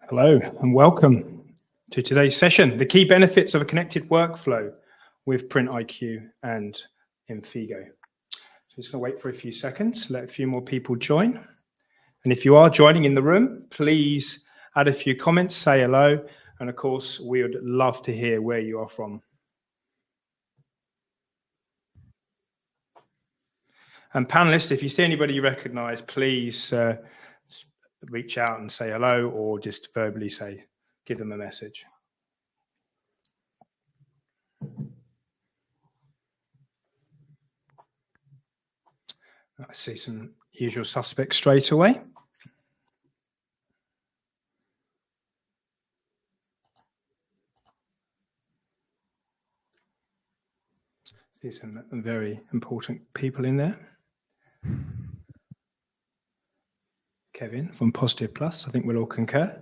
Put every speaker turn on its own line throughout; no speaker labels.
Hello and welcome to today's session, the key benefits of a connected workflow with printIQ and Infigo. So just going to wait for a few seconds, let a few more people join. And if you are joining in the room, please add a few comments, say hello, and of course, we would love to hear where you are from. And panelists, if you see anybody you recognize, please reach out and say hello or just verbally give them a message. I see some usual suspects straight away. See some very important people in there. Kevin from Positive Plus, I think we'll all concur.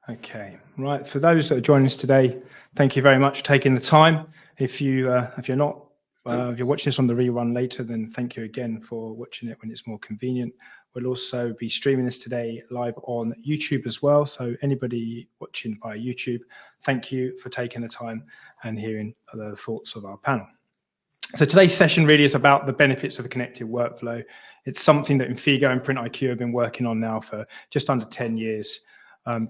Okay, right. For those that are joining us today, thank you very much for taking the time. If you're watching this on the rerun later, then thank you again for watching it when it's more convenient. We'll also be streaming this today live on YouTube as well. So anybody watching via YouTube, thank you for taking the time and hearing the thoughts of our panel. So today's session really is about the benefits of a connected workflow. It's something that Infigo and printIQ have been working on now for just under 10 years.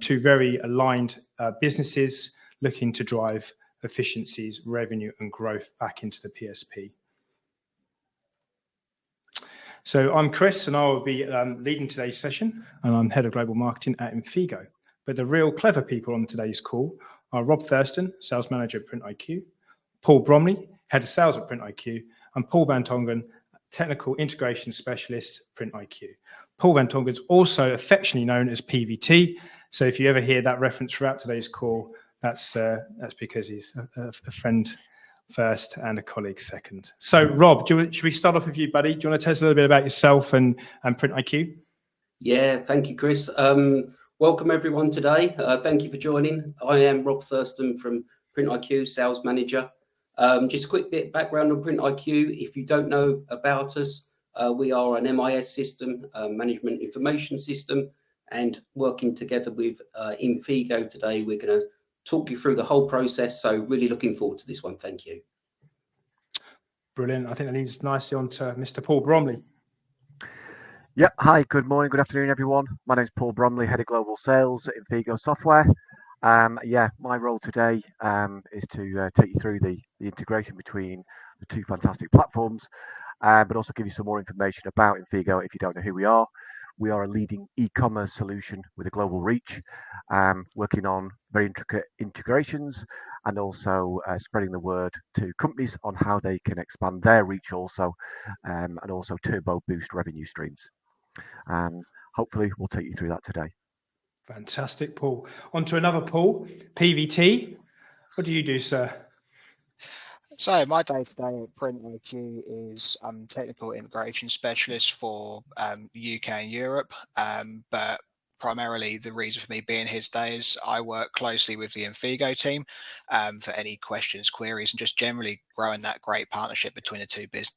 Two very aligned businesses looking to drive efficiencies, revenue and growth back into the PSP. So I'm Chris and I will be leading today's session, and I'm Head of Global Marketing at Infigo. But the real clever people on today's call are Rob Thurston, Sales Manager at printIQ, Paul Bromley, Head of Sales at printIQ, and Paul Van Tongeren, Technical Integration Specialist at printIQ. Paul Van Tongeren is also affectionately known as PVT. So if you ever hear that reference throughout today's call, that's because he's a friend first and a colleague second. So Rob, should we start off with you, buddy? Do you want to tell us a little bit about yourself and printIQ?
Yeah, thank you, Chris. Welcome everyone today. Thank you for joining. I am Rob Thurston from printIQ, Sales Manager. Just a quick bit of background on printIQ. If you don't know about us, we are an MIS system, management information system, and working together with Infigo today, we're going to talk you through the whole process. So really looking forward to this one. Thank you.
Brilliant. I think that leads nicely on to Mr. Paul Bromley.
Yeah, hi, good morning, good afternoon, everyone. My name is Paul Bromley, Head of Global Sales at Infigo Software. Yeah, my role today is to take you through the integration between the two fantastic platforms, but also give you some more information about Infigo if you don't know who we are. We are a leading e-commerce solution with a global reach, working on very intricate integrations and also spreading the word to companies on how they can expand their reach also, and also turbo boost revenue streams. Hopefully we'll take you through that today.
Fantastic, Paul. On to another Paul, PVT. What do you do, sir?
So my day-to-day at printIQ is technical integration specialist for UK and Europe, but primarily the reason for me being here today is I work closely with the Infigo team for any questions, queries, and just generally growing that great partnership between the two businesses.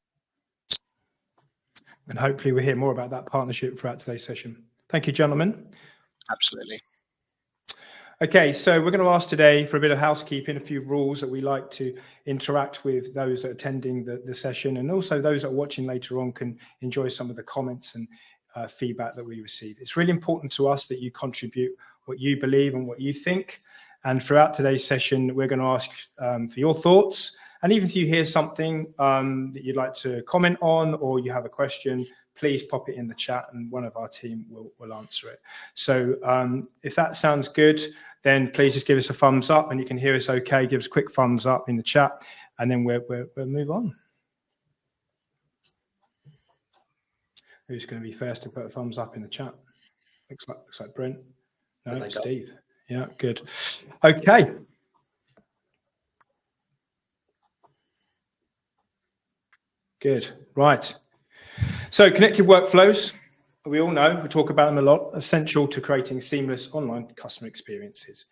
And hopefully we'll hear more about that partnership throughout today's session. Thank you, gentlemen.
Absolutely.
Okay, so we're going to ask today for a bit of housekeeping, a few rules that we like to interact with those that are attending the session, and also those that are watching later on can enjoy some of the comments and feedback that we receive. It's really important to us that you contribute what you believe and what you think. And throughout today's session, we're going to ask for your thoughts. And even if you hear something that you'd like to comment on or you have a question, please pop it in the chat and one of our team will answer it. So if that sounds good, then please just give us a thumbs up, and you can hear us okay. Give us a quick thumbs up in the chat, and then we'll move on. Who's going to be first to put a thumbs up in the chat? Looks like Brent. No, Steve. Yeah, good. Okay. Good. Right. So connected workflows, we all know, we talk about them a lot, essential to creating seamless online customer experiences.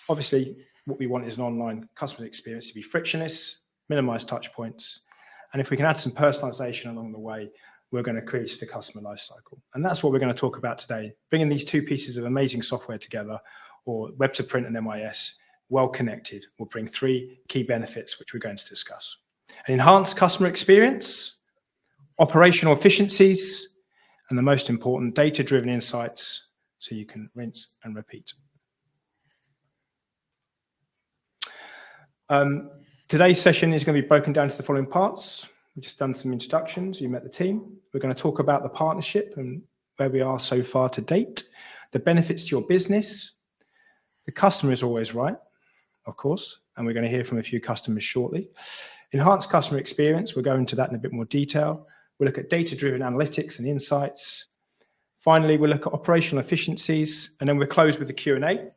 Obviously, what we want is an online customer experience to be frictionless, minimize touch points, And if we can add some personalization along the way, we're going to increase the customer lifecycle. And that's what we're going to talk about today. Bringing these two pieces of amazing software together, or web to print and MIS, well connected, will bring three key benefits, which we're going to discuss. An enhanced customer experience, operational efficiencies, and the most important, data-driven insights, so you can rinse and repeat. Today's session is going to be broken down to the following parts. We've just done some introductions. You met the team. We're going to talk about the partnership and where we are so far to date, the benefits to your business. The customer is always right, of course, and we're going to hear from a few customers shortly. Enhanced customer experience, we'll go into that in a bit more detail. We'll look at data-driven analytics and insights. Finally, we'll look at operational efficiencies, and then we'll close with the Q&A.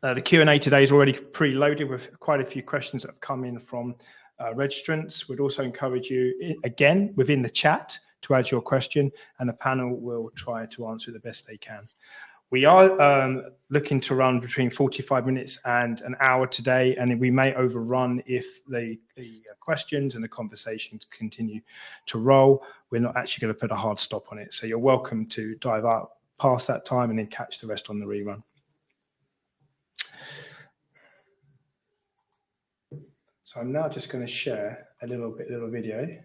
The Q&A today is already pre-loaded with quite a few questions that have come in from registrants. We'd also encourage you, again, within the chat to add your question, and the panel will try to answer the best they can. We are looking to run between 45 minutes and an hour today, and we may overrun if the questions and the conversations continue to roll. We're not actually going to put a hard stop on it, so you're welcome to dive out past that time and then catch the rest on the rerun. So I'm now just going to share a little video.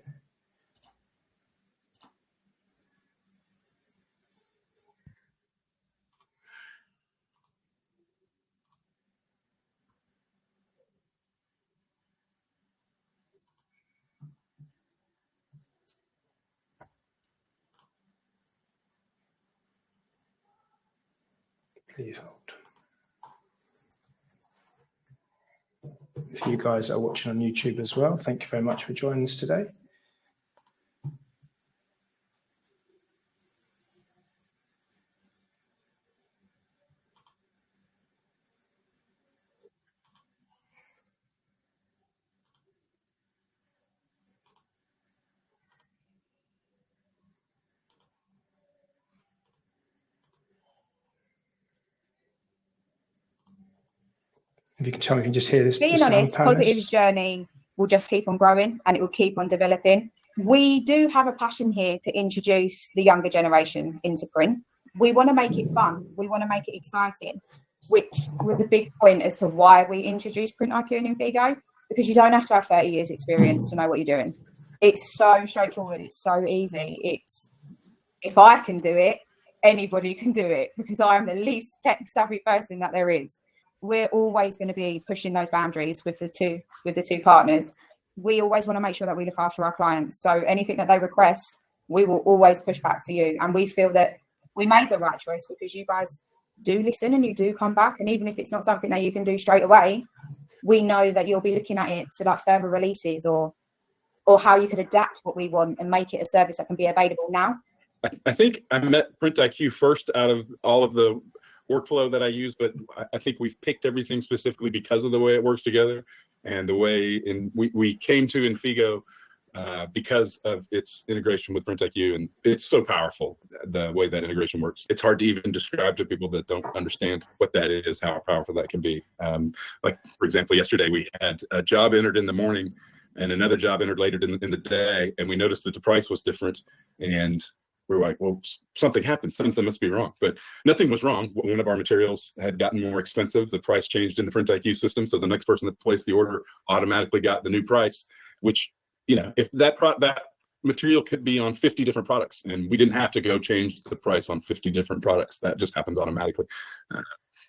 Please hold. If you guys are watching on YouTube as well, thank you very much for joining us today. If you can tell me, if you can just hear this.
Being honest, Positive's journey will just keep on growing and it will keep on developing. We do have a passion here to introduce the younger generation into print. We want to make it fun. We want to make it exciting, which was a big point as to why we introduced printIQ and Infigo, because you don't have to have 30 years experience to know what you're doing. It's so straightforward. It's so easy. If I can do it, anybody can do it, because I am the least tech savvy person that there is. We're always going to be pushing those boundaries with the two partners. We always want to make sure that we look after our clients. So anything that they request, we will always push back to you. And we feel that we made the right choice because you guys do listen and you do come back. And even if it's not something that you can do straight away, we know that you'll be looking at it to like further releases or how you could adapt what we want and make it a service that can be available now.
I think I met printIQ first out of all of the workflow that I use, but I think we've picked everything specifically because of the way it works together and the way we came to Infigo because of its integration with printIQ, and it's so powerful the way that integration works. It's hard to even describe to people that don't understand what that is, how powerful that can be. Like for example, yesterday we had a job entered in the morning and another job entered later in the day, and we noticed that the price was different, and we're like, well, something happened. Something must be wrong. But nothing was wrong. One of our materials had gotten more expensive. The price changed in the printIQ system. So the next person that placed the order automatically got the new price, which, you know, if that material could be on 50 different products, and we didn't have to go change the price on 50 different products. That just happens automatically.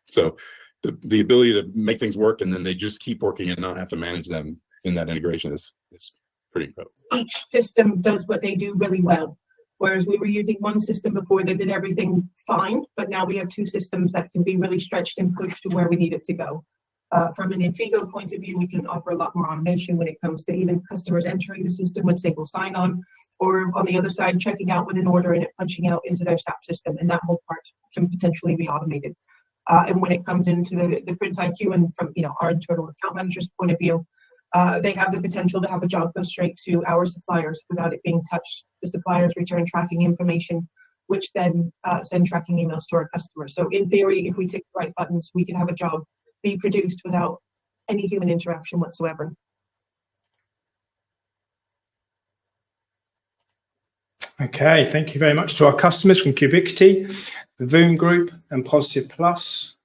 So the ability to make things work and then they just keep working and not have to manage them in that integration is pretty incredible.
Each system does what they do really well. Whereas we were using one system before that did everything fine, but now we have two systems that can be really stretched and pushed to where we need it to go. From an Infigo point of view, we can offer a lot more automation when it comes to even customers entering the system with single sign-on, or on the other side, checking out with an order and it punching out into their SAP system, and that whole part can potentially be automated. And when it comes into the printIQ and from our internal account manager's point of view, they have the potential to have a job go straight to our suppliers without it being touched. The suppliers return tracking information, which then send tracking emails to our customers. So in theory, if we tick the right buttons, we can have a job be produced without any human interaction whatsoever.
Okay, thank you very much to our customers from Cubicity, the Voom Group, and Positive Plus.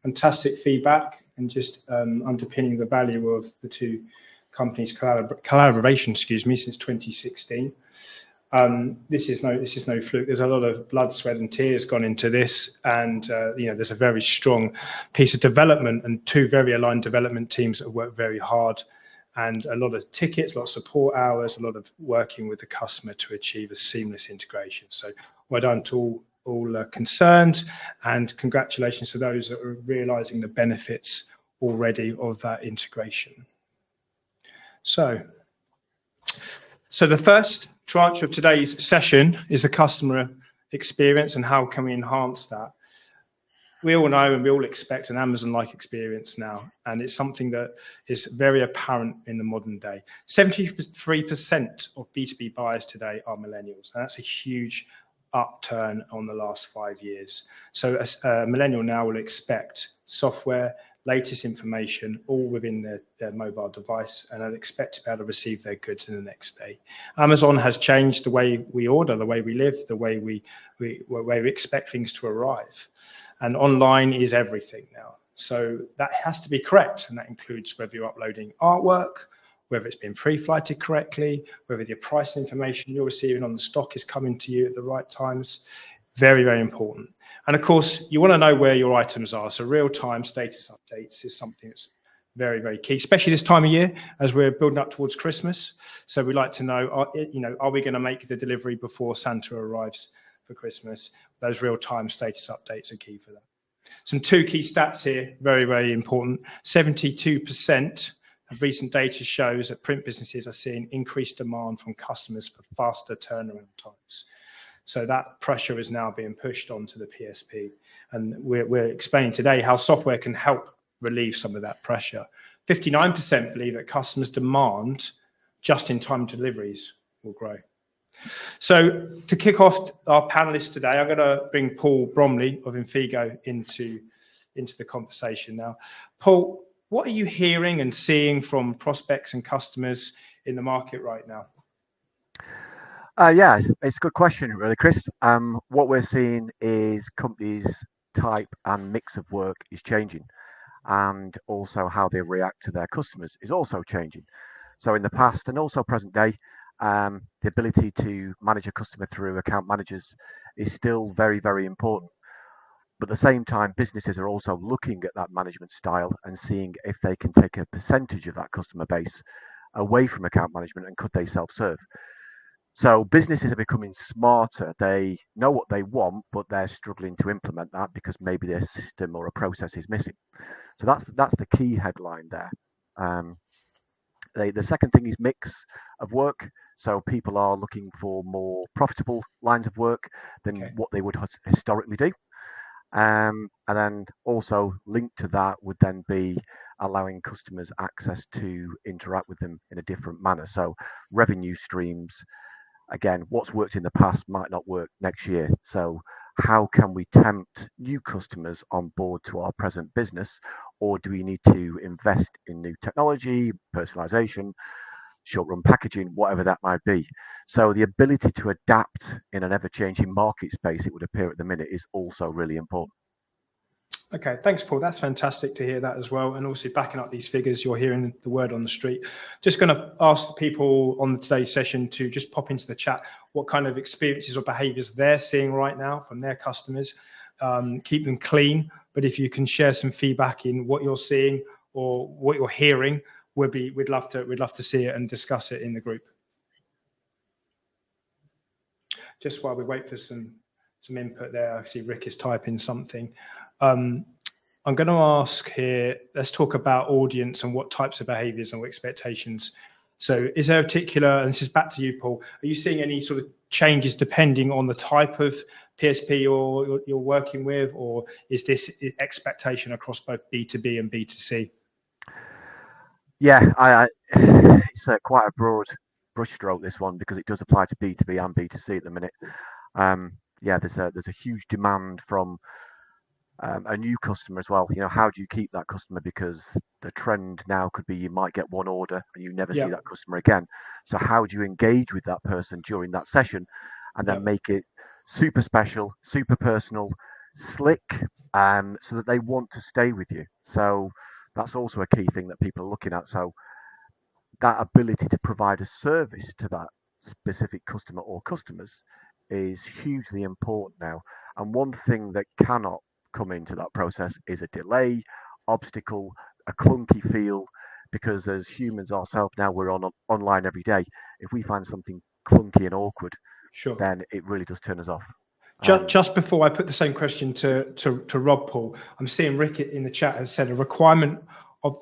Fantastic feedback and just underpinning the value of the two companies' collaboration, since 2016. This is no fluke. There's a lot of blood, sweat, and tears gone into this, and there's a very strong piece of development and two very aligned development teams that work very hard, and a lot of tickets, a lot of support hours, a lot of working with the customer to achieve a seamless integration. So well done to all concerned, and congratulations to those that are realizing the benefits already of that integration. So the first tranche of today's session is the customer experience and how can we enhance that. We all know and we all expect an Amazon-like experience now, and it's something that is very apparent in the modern day. 73% of B2B buyers today are millennials, and that's a huge upturn on the last 5 years. So a millennial now will expect software, latest information, all within their mobile device, and I'd expect to be able to receive their goods in the next day. Amazon has changed the way we order, the way we live, the way we expect things to arrive. And online is everything now. So that has to be correct, and that includes whether you're uploading artwork, whether it's been pre-flighted correctly, whether the price information you're receiving on the stock is coming to you at the right times. Very, very important. And of course, you want to know where your items are. So real-time status updates is something that's very, very key, especially this time of year as we're building up towards Christmas. So we like to know, are we going to make the delivery before Santa arrives for Christmas? Those real-time status updates are key for that. Some two key stats here, very, very important. 72% of recent data shows that print businesses are seeing increased demand from customers for faster turnaround times. So that pressure is now being pushed onto the PSP. And we're explaining today how software can help relieve some of that pressure. 59% believe that customers' demand just-in-time deliveries will grow. So to kick off our panelists today, I'm going to bring Paul Bromley of Infigo into the conversation now. Paul, what are you hearing and seeing from prospects and customers in the market right now?
Yeah, it's a good question, really, Chris. What we're seeing is companies' type and mix of work is changing, and also how they react to their customers is also changing. So in the past and also present day, the ability to manage a customer through account managers is still very, very important. But at the same time, businesses are also looking at that management style and seeing if they can take a percentage of that customer base away from account management and could they self-serve. So businesses are becoming smarter. They know what they want, but they're struggling to implement that because maybe their system or a process is missing. So that's the key headline there. The second thing is mix of work. So people are looking for more profitable lines of work than what they would historically do. And then also linked to that would then be allowing customers access to interact with them in a different manner. So revenue streams, again, what's worked in the past might not work next year. So how can we tempt new customers on board to our present business? Or do we need to invest in new technology, personalization, short-run packaging, whatever that might be? So the ability to adapt in an ever-changing market space, it would appear at the minute, is also really important.
Okay, thanks, Paul. That's fantastic to hear that as well. And also backing up these figures, you're hearing the word on the street. Just going to ask the people on today's session to just pop into the chat what kind of experiences or behaviors they're seeing right now from their customers. Keep them clean, but if you can share some feedback in what you're seeing or what you're hearing, we'd love to see it and discuss it in the group. Just while we wait for some input there, I see Rick is typing something. I'm going to ask here, let's talk about audience and what types of behaviors and expectations. So is there a particular, and this is back to you, Paul, are you seeing any sort of changes depending on the type of PSP you're working with, or is this expectation across both B2B and B2C?
Yeah, it's quite a broad brushstroke, this one, because it does apply to B2B and B2C at the minute. Yeah, there's a huge demand from a new customer as well. How do you keep that customer? Because the trend now could be you might get one order and you never see that customer again. So how do you engage with that person during that session and then make it super special, super personal, slick, so that they want to stay with you. So that's also a key thing that people are looking at. So that ability to provide a service to that specific customer or customers is hugely important now. And one thing that cannot come into that process is a delay, obstacle, a clunky feel, because as humans ourselves now, we're online every day. If we find something clunky and awkward,
Sure.
then it really does turn us off.
Just before I put the same question to Rob, Paul, I'm seeing Rick in the chat has said a requirement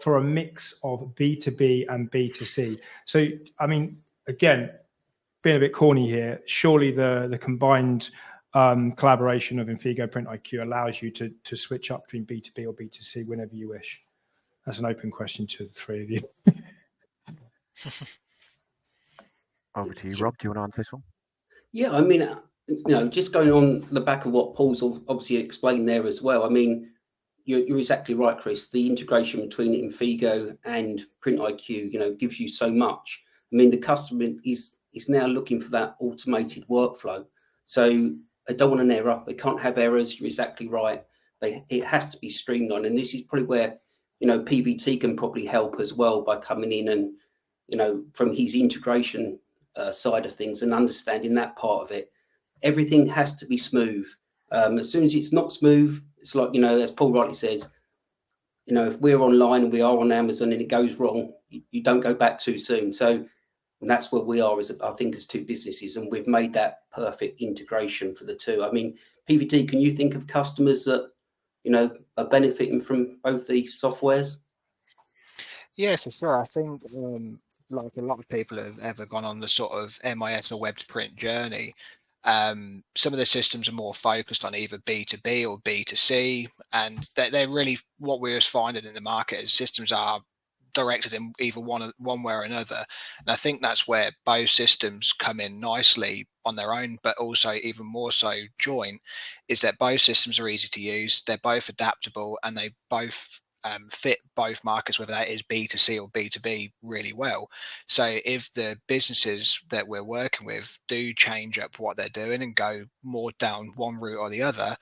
for a mix of B2B and B2C. So, I mean, again, being a bit corny here, surely the combined collaboration of Infigo printIQ allows you to switch up between B2B or B2C whenever you wish. That's an open question to the three of you.
Over to you, Rob. Do you want to answer this one?
Yeah, I mean, just going on the back of what Paul's obviously explained there as well. I mean, you're exactly right, Chris. The integration between Infigo and printIQ, gives you so much. I mean, the customer is now looking for that automated workflow. So they don't want an error. They can't have errors. You're exactly right. It has to be streamlined. And this is probably where, PVT can probably help as well by coming in and, from his integration side of things and understanding that part of it. Everything has to be smooth. As soon as it's not smooth, it's like, as Paul rightly says, if we're online and we are on Amazon and it goes wrong, you don't go back too soon. So that's where we are as two businesses, and we've made that perfect integration for the two. I mean, PVT, can you think of customers that, are benefiting from both the softwares?
Yeah, for sure. I think like a lot of people have ever gone on the sort of MIS or web to print journey. Some of the systems are more focused on either B2B or B2C, and they're really what we're finding in the market is systems are directed in either one way or another. And I think that's where both systems come in nicely on their own, but also even more so join, is that both systems are easy to use, they're both adaptable, and they both fit both markets, whether that is B2C or B2B, really well. So if the businesses that we're working with do change up what they're doing and go more down one route or the other,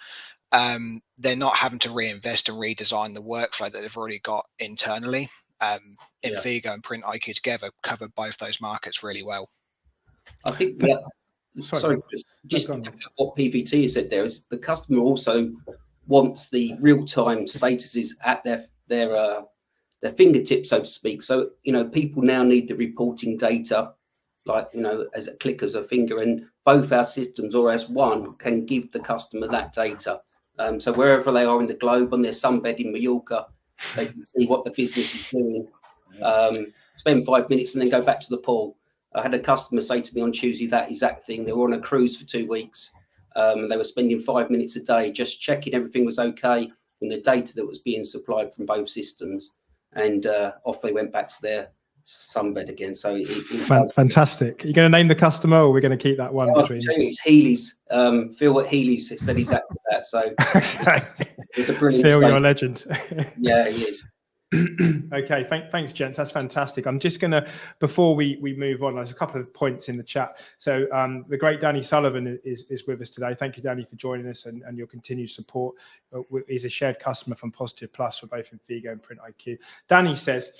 they're not having to reinvest and redesign the workflow that they've already got internally. Infigo and printIQ together cover both those markets really well. I think
sorry, just what PVT has said there is the customer also wants the real-time statuses at their fingertips, so to speak. So people now need the reporting data, like as a click of a finger, and both our systems, or as one, can give the customer that data. So wherever they are in the globe, on their sunbed in Mallorca, they can see what the business is doing. Spend 5 minutes and then go back to the pool. I had a customer say to me on Tuesday that exact thing. They were on a cruise for 2 weeks. They were spending 5 minutes a day just checking everything was okay from the data that was being supplied from both systems, and off they went back to their sunbed again. So
fantastic. Are you going to name the customer, or we're going to keep that one between?
It's Healy's. Phil at Healy's said exactly that. So it's a brilliant.
Phil, you're a legend.
Yeah, he is.
Okay, thanks, gents. That's fantastic. I'm just going to, before we move on, there's a couple of points in the chat. So the great Danny Sullivan is with us today. Thank you, Danny, for joining us and your continued support. He's a shared customer from Positive Plus for both Infigo and printIQ. Danny says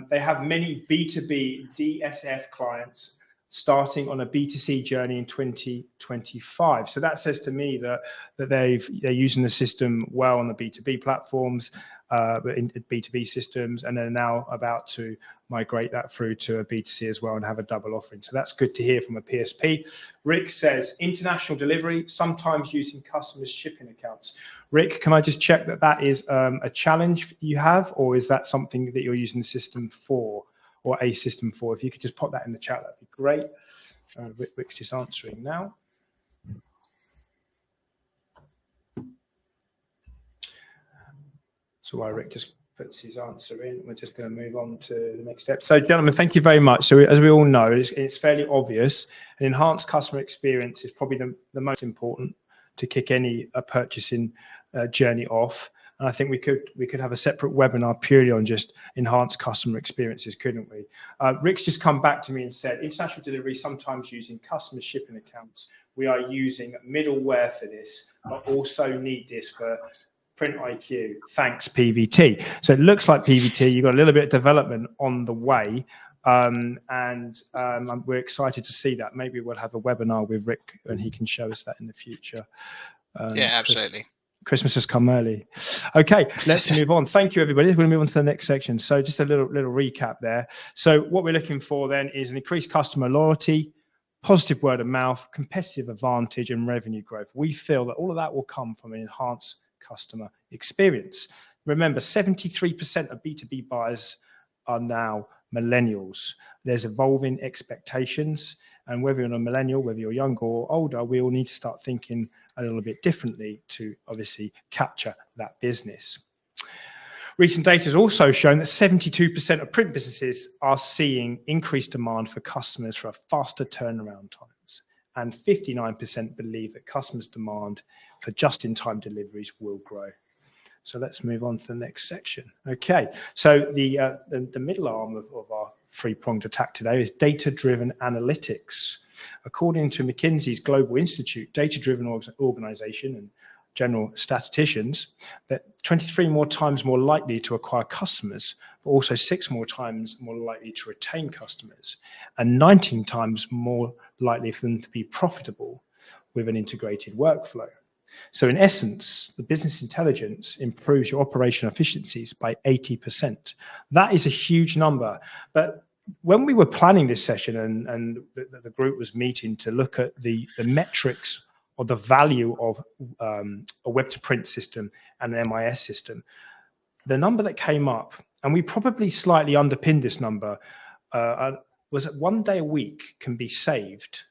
they have many B2B DSF clients starting on a B2C journey in 2025. So that says to me that they're using the system well on the B2B platforms, in B2B systems, and they're now about to migrate that through to a B2C as well and have a double offering. So that's good to hear from a PSP. Rick says international delivery, sometimes using customers' shipping accounts. Rick, can I just check that is a challenge you have, or is that something that you're using the system for, or a system for? If you could just pop that in the chat, that'd be great. Rick's just answering now. So while Rick just puts his answer in, we're just going to move on to the next step. So gentlemen, thank you very much. So as we all know, it's fairly obvious. An enhanced customer experience is probably the most important to kick any purchasing journey off. And I think we could have a separate webinar purely on just enhanced customer experiences, couldn't we? Rick's just come back to me and said, international delivery sometimes using customer shipping accounts we are using middleware for this, but also need this for printIQ. Thanks, PVT. So it looks like PVT, you've got a little bit of development on the way. We're excited to see that. Maybe we'll have a webinar with Rick and he can show us that in the future.
Yeah, absolutely.
Christmas has come early. Okay, let's move on. Thank you, everybody. We're going to move on to the next section. So just a little recap there. So what we're looking for then is an increased customer loyalty, positive word of mouth, competitive advantage, and revenue growth. We feel that all of that will come from an enhanced customer experience. Remember, 73% of B2B buyers are now millennials. There's evolving expectations, and whether you're a millennial, whether you're younger or older, we all need to start thinking a little bit differently to obviously capture that business. Recent data has also shown that 72% of print businesses are seeing increased demand for customers for a faster turnaround times, and 59% believe that customers' demand for just-in-time deliveries will grow. So let's move on to the next section. Okay, so the middle arm of our three-pronged attack today is data-driven analytics. According to McKinsey's Global Institute, data-driven organization and general statisticians, that 23 more times more likely to acquire customers, but also 6 more times more likely to retain customers, and 19 times more likely for them to be profitable with an integrated workflow. So in essence, the business intelligence improves your operational efficiencies by 80%. That is a huge number. But when we were planning this session and the group was meeting to look at the metrics or the value of a web to print system and an MIS system, the number that came up, and we probably slightly underpinned this number, was that 1 day a week can be saved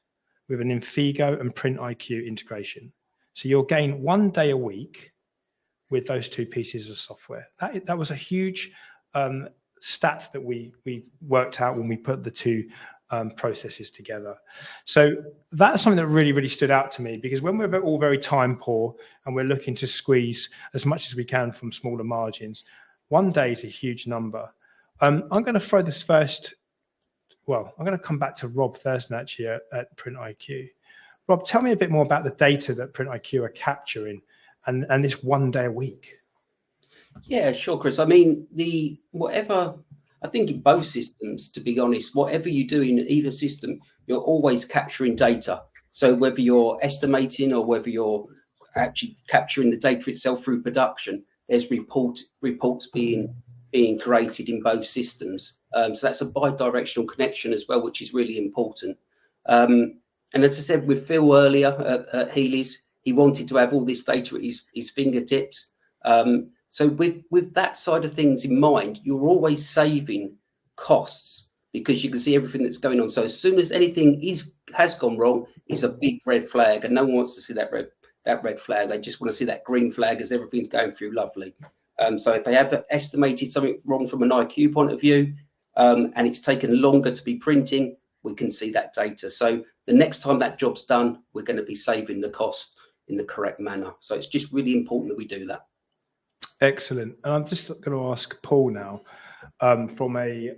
with an Infigo and printIQ integration. So you'll gain 1 day a week with those two pieces of software. That was a huge stat that we worked out when we put the two processes together. So that's something that really stood out to me, because when we're all very time poor and we're looking to squeeze as much as we can from smaller margins, 1 day is a huge number. I'm going to throw this first. Well, I'm going to come back to Rob Thurston actually at printIQ. Rob, tell me a bit more about the data that printIQ are capturing and this 1 day a week.
Yeah, sure, Chris. I mean, I think in both systems, to be honest, whatever you do in either system, you're always capturing data. So whether you're estimating or whether you're actually capturing the data itself through production, there's reports being created in both systems. So that's a bi-directional connection as well, which is really important. And as I said with Phil earlier at Healy's, he wanted to have all this data at his fingertips. So with that side of things in mind, you're always saving costs because you can see everything that's going on. So as soon as anything has gone wrong, it's a big red flag, and no one wants to see that red flag. They just want to see that green flag as everything's going through lovely. So if they have estimated something wrong from an IQ point of view, and it's taken longer to be printing, we can see that data. So the next time that job's done, we're going to be saving the cost in the correct manner. So it's just really important that we do that.
Excellent. And I'm just going to ask Paul now, from a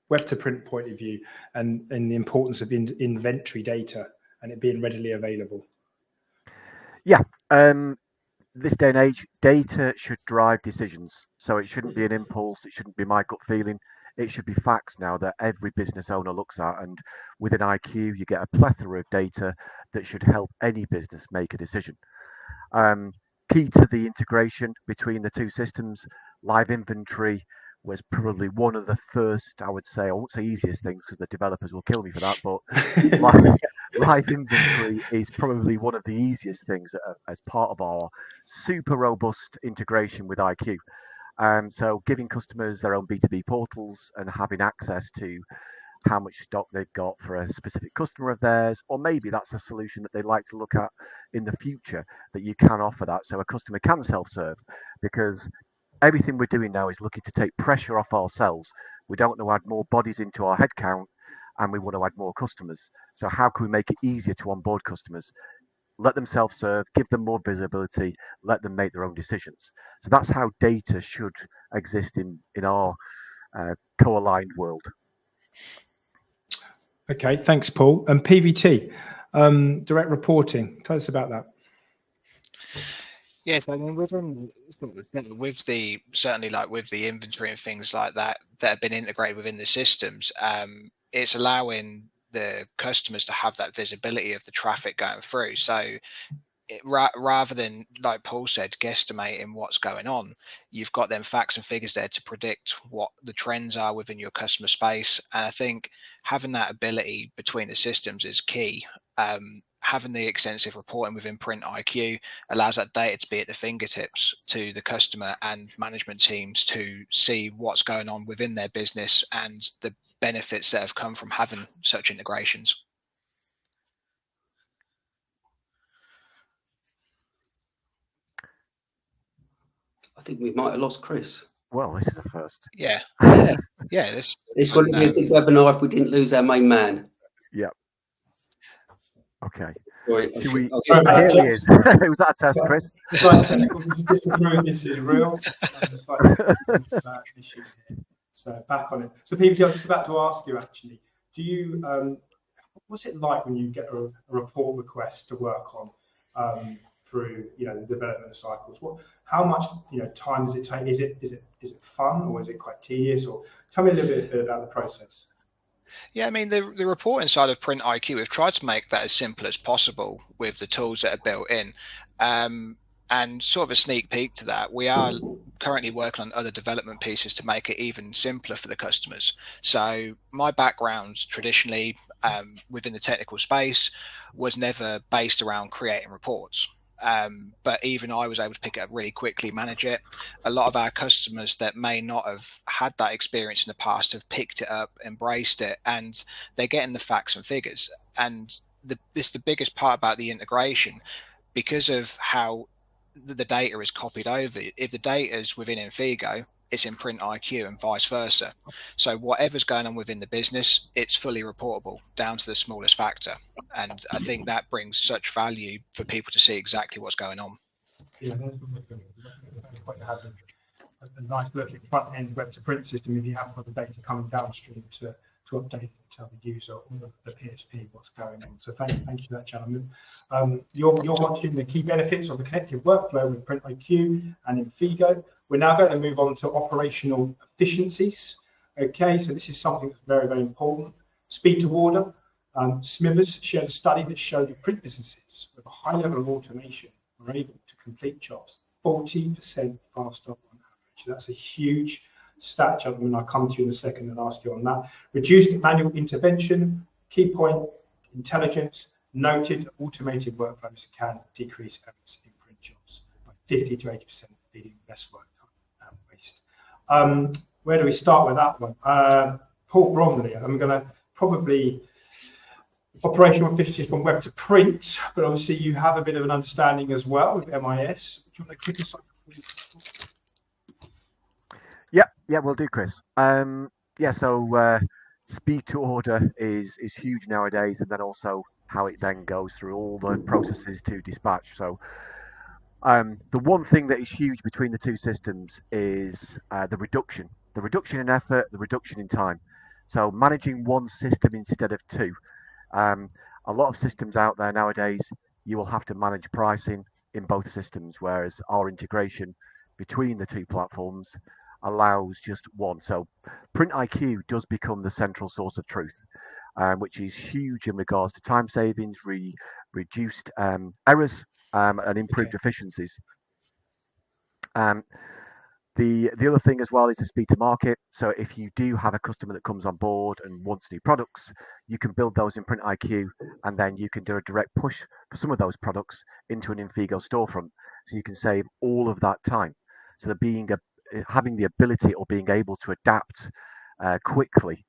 web to print point of view, and the importance of inventory data and it being readily available.
Yeah. This day and age, data should drive decisions. So it shouldn't be an impulse. It shouldn't be my gut feeling. It should be facts now that every business owner looks at. And with an IQ, you get a plethora of data that should help any business make a decision. Key to the integration between the two systems, live inventory was probably one of the first, I won't say easiest things because the developers will kill me for that, but live inventory is probably one of the easiest things as part of our super robust integration with IQ. So giving customers their own B2B portals and having access to how much stock they've got for a specific customer of theirs, or maybe that's a solution that they'd like to look at in the future, that you can offer that so a customer can self-serve, because everything we're doing now is looking to take pressure off ourselves. We don't want to add more bodies into our headcount, and we want to add more customers. So how can we make it easier to onboard customers? Let them self-serve, give them more visibility, let them make their own decisions. So that's how data should exist in our co-aligned world.
Okay, thanks, Paul. And PVT, Direct reporting. Tell us about that.
Yes, I mean with the certainly like with the inventory and things like that have been integrated within the systems, it's allowing the customers to have that visibility of the traffic going through. So rather than, like Paul said, guesstimating what's going on, you've got them facts and figures there to predict what the trends are within your customer space. And I think having that ability between the systems is key. Having the extensive reporting within printIQ allows that data to be at the fingertips to the customer and management teams to see what's going on within their business and the benefits that have come from having such integrations.
I think we might have lost Chris.
Well, this is a first.
Yeah.
Yeah,
Yeah,
this would be a good webinar if we didn't lose our main man.
Yeah. Okay.
Sorry,
Should we?
Sorry about
Here
that,
he is. Was that a test, Chris?
Slight technical disagreement. This is real. Slight technical issue here. So back on it. So PVT, I was just about to ask you actually, do you what's it like when you get a report request to work on through the development cycles? How much time does it take? Is it fun or is it quite tedious? Or tell me a little bit about the process.
Yeah, I mean, the reporting side of printIQ, we've tried to make that as simple as possible with the tools that are built in. And sort of a sneak peek to that, we are currently working on other development pieces to make it even simpler for the customers. So my background traditionally within the technical space was never based around creating reports. But even I was able to pick it up really quickly, manage it. A lot of our customers that may not have had that experience in the past have picked it up, embraced it, and they're getting the facts and figures. And the biggest part about the integration, because of how the data is copied over. If the data is within Infigo, it's in printIQ and vice versa. So whatever's going on within the business, it's fully reportable down to the smallest factor. And I think that brings such value for people to see exactly what's going on.
Yeah, that's quite to have a nice looking front end web to print system if you have got the data coming downstream to update and tell the user or the PSP what's going on. So thank you for that, gentlemen. You're watching the key benefits of the connected workflow with printIQ and Infigo. We're now going to move on to operational efficiencies. Okay, so this is something that's very, very important. Speed to order. Smithers shared a study that showed that print businesses with a high level of automation are able to complete jobs 40% faster on average. That's a huge stat, gentlemen. I'll come to you in a second and ask you on that. Reduced manual intervention, key point, intelligence, noted automated workflows can decrease errors in print jobs by 50 to 80%, leading less work time and waste. Where do we start with that one? Paul Bromley, I'm going to probably operational efficiencies from web to print, but obviously you have a bit of an understanding as well with MIS. Do you want to kick us off?
Yeah, we'll do, Chris. So speed to order is huge nowadays, and then also how it then goes through all the processes to dispatch. So the one thing that is huge between the two systems is the reduction in effort, the reduction in time. So managing one system instead of two. A lot of systems out there nowadays, you will have to manage pricing in both systems, whereas our integration between the two platforms allows just one. So printIQ does become the central source of truth, which is huge in regards to time savings, reduced errors, and improved efficiencies. The other thing as well is the speed to market. So if you do have a customer that comes on board and wants new products, you can build those in printIQ, and then you can do a direct push for some of those products into an Infigo storefront. So you can save all of that time. So having the ability or being able to adapt quickly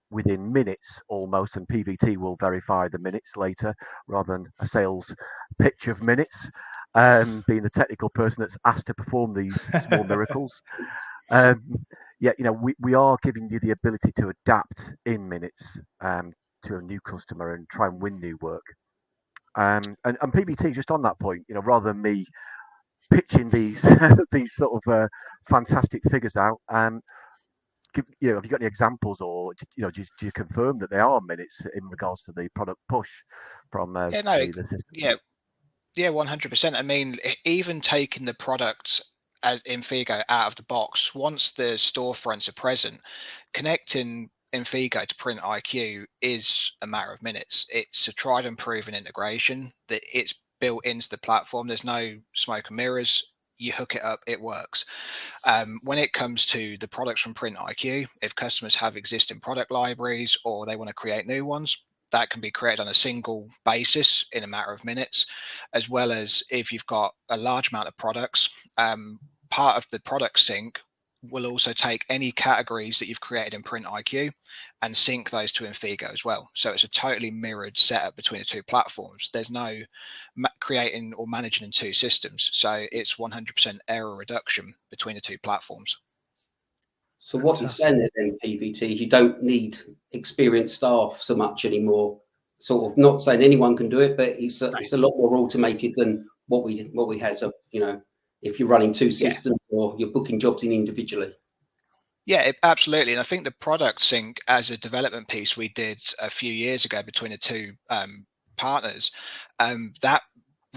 within minutes almost, and PVT will verify the minutes later rather than a sales pitch of minutes, being the technical person that's asked to perform these small miracles. We are giving you the ability to adapt in minutes to a new customer and try and win new work. And PVT, just on that point, rather than me pitching these these sort of fantastic figures out, have you got any examples, or do you confirm that they are minutes in regards to the product push from
Yeah, no,
the system?
yeah, 100%. I mean, even taking the product as Infigo out of the box, once the storefronts are present, connecting Infigo to printIQ is a matter of minutes. It's a tried and proven integration that it's built into the platform. There's no smoke and mirrors. You hook it up, it works. When it comes to the products from printIQ, if customers have existing product libraries or they want to create new ones, that can be created on a single basis in a matter of minutes, as well as if you've got a large amount of products. Part of the product sync will also take any categories that you've created in printIQ and sync those to Infigo as well. So it's a totally mirrored setup between the two platforms. There's no creating or managing in two systems. So it's 100% error reduction between the two platforms.
So what you're saying there then, PVT, is you don't need experienced staff so much anymore. Sort of not saying anyone can do it, but it's a lot more automated than what we had. So, if you're running two systems or you're booking jobs in individually.
Yeah, absolutely. And I think the product sync as a development piece we did a few years ago between the two partners, that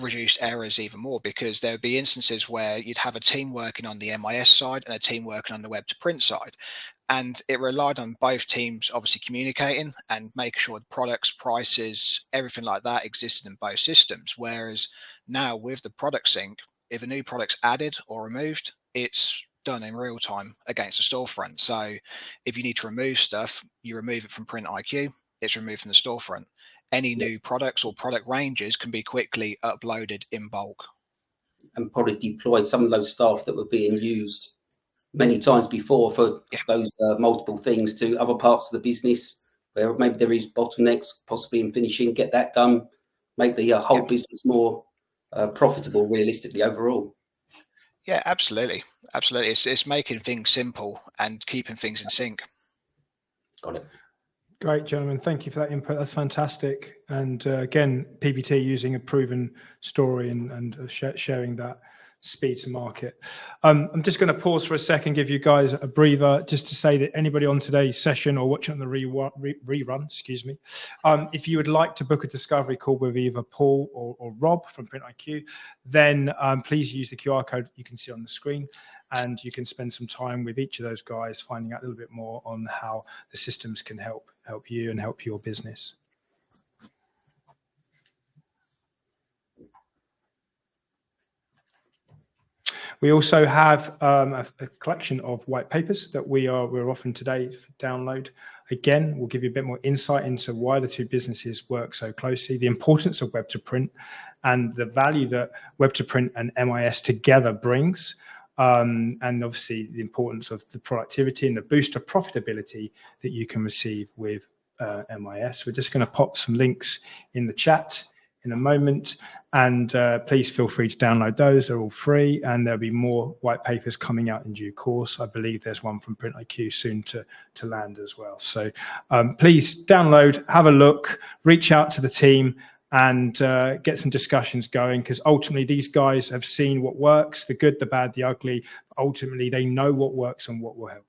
reduced errors even more, because there would be instances where you'd have a team working on the MIS side and a team working on the web to print side. And it relied on both teams obviously communicating and making sure the products, prices, everything like that existed in both systems. Whereas now with the product sync, if a new product's added or removed, it's done in real time against the storefront. So if you need to remove stuff, you remove it from printIQ, it's removed from the storefront. Any new products or product ranges can be quickly uploaded in bulk.
And probably deploy some of those staff that were being used many times before for those multiple things to other parts of the business where maybe there is bottlenecks, possibly in finishing, get that done, make the whole business more profitable realistically overall.
Yeah, absolutely. Absolutely. It's making things simple and keeping things in sync.
Got it.
Great, gentlemen. Thank you for that input. That's fantastic. And again, PVT using a proven story and sharing that speed to market. I'm just going to pause for a second, give you guys a breather, just to say that anybody on today's session or watching on the rerun, excuse me, if you would like to book a discovery call with either Paul or Rob from printIQ, then please use the QR code you can see on the screen, and you can spend some time with each of those guys finding out a little bit more on how the systems can help you and help your business. We also have a collection of white papers that we're offering today for download. Again, we'll give you a bit more insight into why the two businesses work so closely, the importance of web to print, and the value that web to print and MIS together brings. And obviously the importance of the productivity and the boost of profitability that you can receive with MIS. We're just going to pop some links in the chat in a moment, and please feel free to download those. They're all free, and there'll be more white papers coming out in due course. I believe there's one from printIQ soon to land as well. So please download, have a look, reach out to the team, and get some discussions going, because ultimately these guys have seen what works, the good, the bad, the ugly. Ultimately, they know what works and what will help.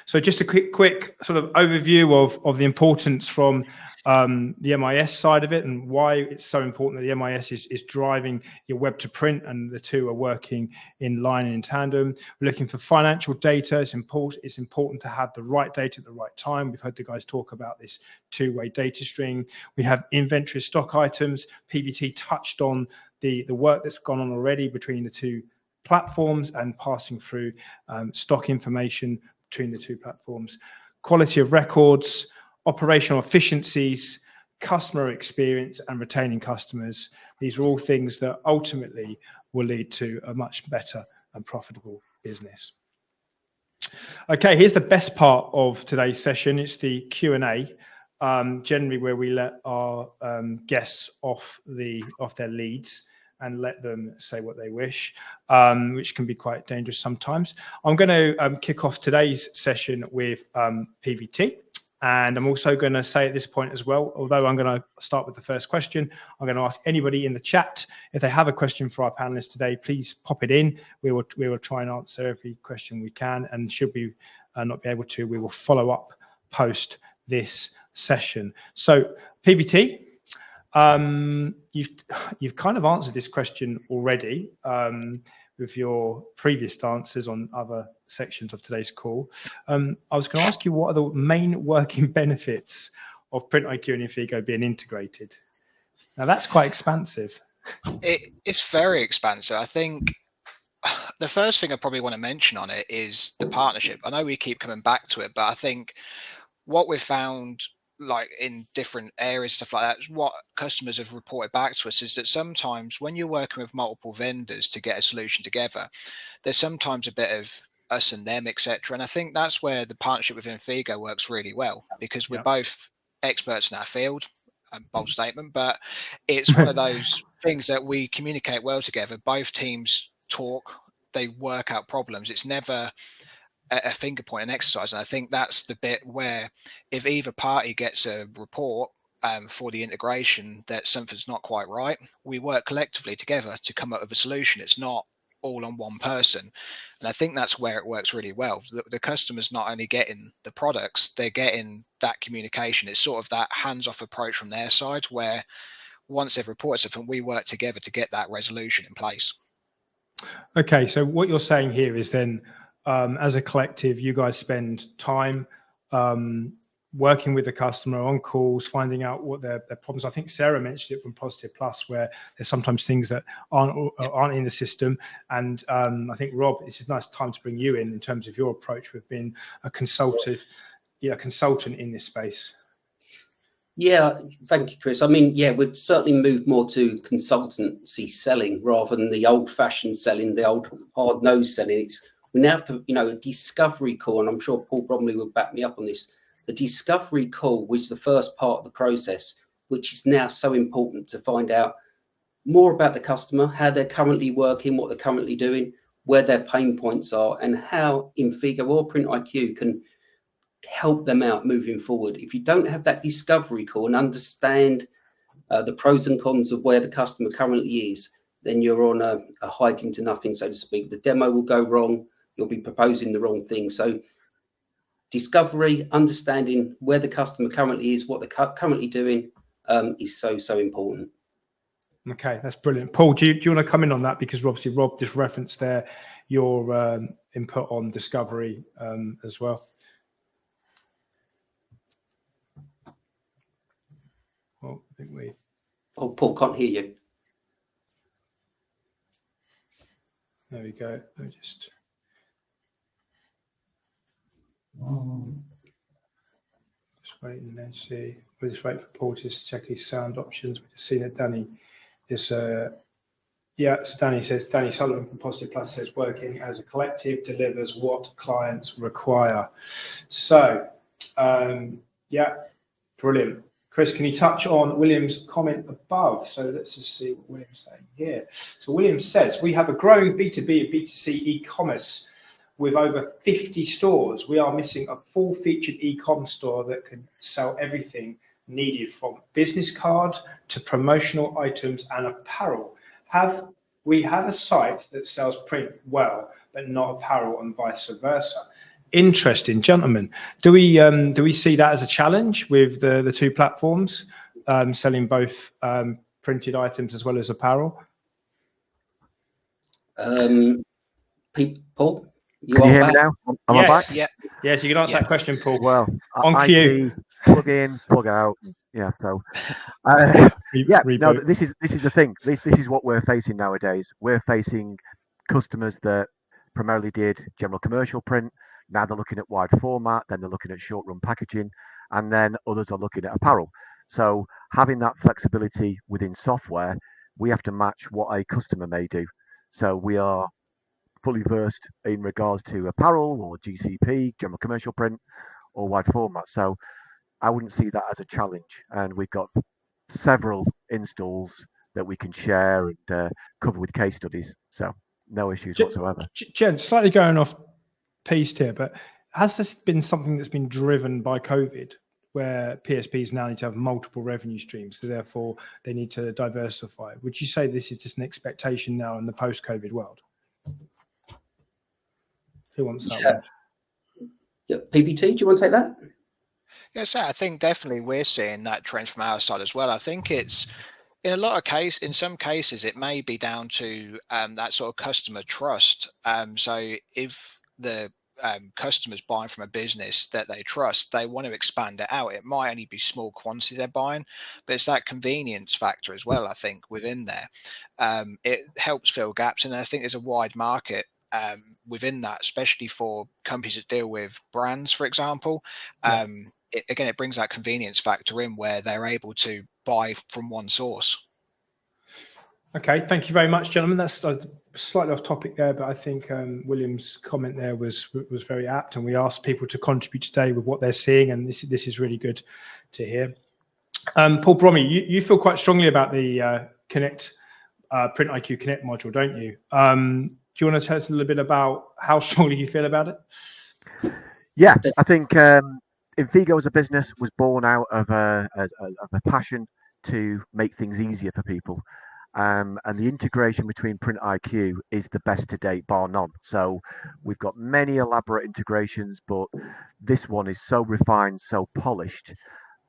So just a quick sort of overview of the importance from the MIS side of it, and why it's so important that the MIS is driving your web to print, and the two are working in line and in tandem. We're looking for financial data. It's important to have the right data at the right time. We've heard the guys talk about this two-way data stream. We have inventory stock items. PVT touched on the work that's gone on already between the two platforms and passing through stock information between the two platforms, quality of records, operational efficiencies, customer experience, and retaining customers. These are all things that ultimately will lead to a much better and profitable business. Okay, here's the best part of today's session. It's the Q&A, generally where we let our guests off their leads and let them say what they wish, which can be quite dangerous sometimes. I'm going to kick off today's session with PVT. And I'm also going to say at this point as well, although I'm going to start with the first question, I'm going to ask anybody in the chat if they have a question for our panelists today, please pop it in. We will try and answer every question we can, and should we not be able to, we will follow up post this session. So PBT, you've kind of answered this question already with your previous answers on other sections of today's call. I was going to ask you, what are the main working benefits of printIQ and Infigo being integrated? Now that's quite expansive.
It's very expansive. I think the first thing I probably want to mention on it is the partnership. I know we keep coming back to it, but I think what we've found, like in different areas, stuff like that, what customers have reported back to us is that sometimes when you're working with multiple vendors to get a solution together, there's sometimes a bit of us and them, etc. And I think that's where the partnership with Infigo works really well, because we're both experts in our field. Bold statement, but it's one of those things that we communicate well together. Both teams talk, they work out problems. It's never a finger pointing exercise. And I think that's the bit where if either party gets a report for the integration that something's not quite right, we work collectively together to come up with a solution. It's not all on one person. And I think that's where it works really well. The customer's not only getting the products, they're getting that communication. It's sort of that hands-off approach from their side, where once they've reported something, we work together to get that resolution in place.
Okay, so what you're saying here is then, as a collective, you guys spend time working with the customer on calls, finding out what their problems. I think Sarah mentioned it from Positive Plus, where there's sometimes things that aren't in the system. And I think, Rob, it's a nice time to bring you in terms of your approach with being a consultant in this space.
Yeah, thank you, Chris. I mean, yeah, we've certainly moved more to consultancy selling rather than the old-fashioned selling, the old hard-nosed selling. We now have to, a discovery call, and I'm sure Paul Bromley will back me up on this. The discovery call was the first part of the process, which is now so important to find out more about the customer, how they're currently working, what they're currently doing, where their pain points are, and how Infigo or printIQ can help them out moving forward. If you don't have that discovery call and understand the pros and cons of where the customer currently is, then you're on a hike into nothing, so to speak. The demo will go wrong. You'll be proposing the wrong thing. So discovery, understanding where the customer currently is, what they're currently doing, is so important.
Okay, that's brilliant. Paul, do you want to come in on that? Because obviously Rob just referenced there your input on discovery as well. Well, I think we...
Oh, Paul, can't hear you.
There we go. Let me just... Just waiting and see. We'll just wait for Paul to check his sound options. We've just seen that Danny is... yeah, so Danny Sullivan from Positive Plus says working as a collective delivers what clients require. So, yeah, brilliant. Chris, can you touch on William's comment above? So let's just see what William's saying here. So William says, we have a growing B2B and B2C e-commerce with over 50 stores. We are missing a full-featured e-com store that can sell everything needed from business card to promotional items and apparel. We have a site that sells print well, but not apparel, and vice versa. Interesting, gentlemen. Do we see that as a challenge with the two platforms selling both printed items as well as apparel?
Paul,
Can you hear me now? Am I back?
Yeah.
Yes, you can answer that question, Paul.
Well,
on cue.
Plug in, plug out. Yeah. So, no, this is the thing. This is what we're facing nowadays. We're facing customers that primarily did general commercial print. Now they're looking at wide format, then they're looking at short run packaging, and then others are looking at apparel. So having that flexibility within software, we have to match what a customer may do. So we are fully versed in regards to apparel or GCP, general commercial print, or wide format. So I wouldn't see that as a challenge. And we've got several installs that we can share and cover with case studies. So no issues whatsoever.
Jen, slightly going off piste here, but has this been something that's been driven by COVID? where PSPs now need to have multiple revenue streams, so therefore they need to diversify. Would you say this is just an expectation now in the post-COVID world? Who wants that one?
Yeah, PVT, do you want to take that?
Yes, I think definitely we're seeing that trend from our side as well. I think it's in some cases, it may be down to that sort of customer trust. So if the customers buying from a business that they trust, they want to expand it out. It might only be small quantity they're buying, but it's that convenience factor as well, I think, within there. It helps fill gaps, and I think there's a wide market within that, especially for companies that deal with brands, for example. It brings that convenience factor in where they're able to buy from one source.
Okay, thank you very much, gentlemen. That's slightly off topic there, but I think William's comment there was very apt, and we asked people to contribute today with what they're seeing, and this is really good to hear. Paul Bromley, you feel quite strongly about the printIQ Connect module, don't you? Do you want to tell us a little bit about how strongly you feel about it?
Yeah, I think Infigo as a business was born out of a passion to make things easier for people. And the integration between printIQ is the best to date, bar none. So we've got many elaborate integrations, but this one is so refined, so polished,